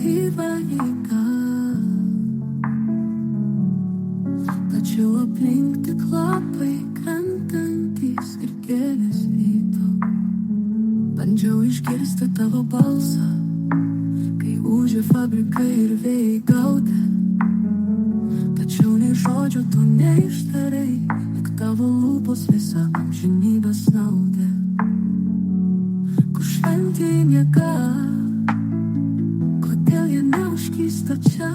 gyvenimą. Tačiau aplink tik lapai krentantys ir gėlės ryto. Bandžiau išgirsti tavo balsą, kai ūžė fabrikai ir vėjai gaudė. Tačiau nei žodžių tu neištarai, tik tavo lūpos visą amžinybę snaudė. Kur šventieji miega, kodėl jie neužkysta čia?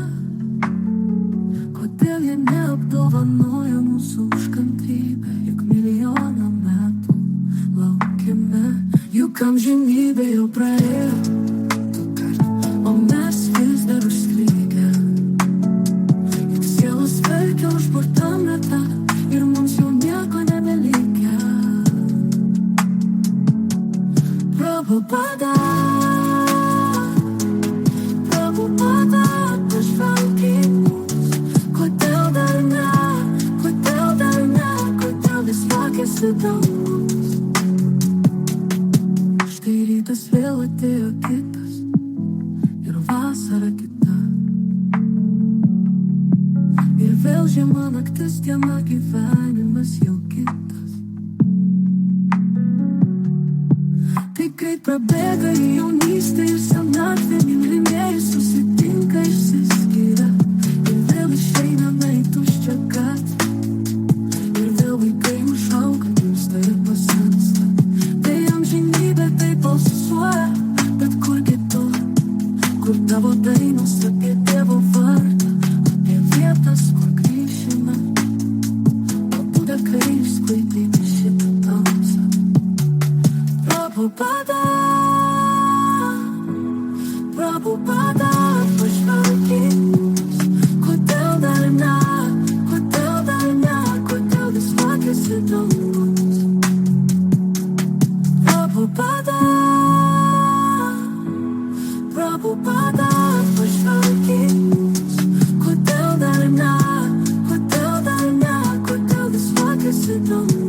Kodėl jie neapdovanoja mūsų už kantrybę? Juk milijoną metų laukėme, juk amžinybė jau praėjo, o mes vis dar užstrigę. Juk sielos verkia užburtam rate ir mums jau nieko nebelikę. Prabhupada, Prabhupada, pažvelk į mus. Kodėl dar ne, kodėl vis vakėsi dangus? Štai rytas vėl atėjo kitas ir vasara kita. Ir vėl žiema, naktis, diena, gyvenimas jau kitas. Tai kaip prabėga į jaunystę ir senatvę, mylimieji susitinka, išsiskiria. Ir vėl išeiname į tuščią gatvę. Ir vėl vaikai užauga, gimsta ir pasensta. Tai amžinybė taip alsuoja, bet kur kitur, kur tavo dainos apie Dievo vardą, apie vietas, kur grįšime, pabudę, kai išsklaidyti šitą tamsą. Prabhupada, Prabhupada, pažvelk į mus. Kodėl dar ne, kodėl vis vakėsi dangus? Prabhupada, Prabhupada, pažvelk į mus. Kodėl dar ne, kodėl vis vakėsi dangus?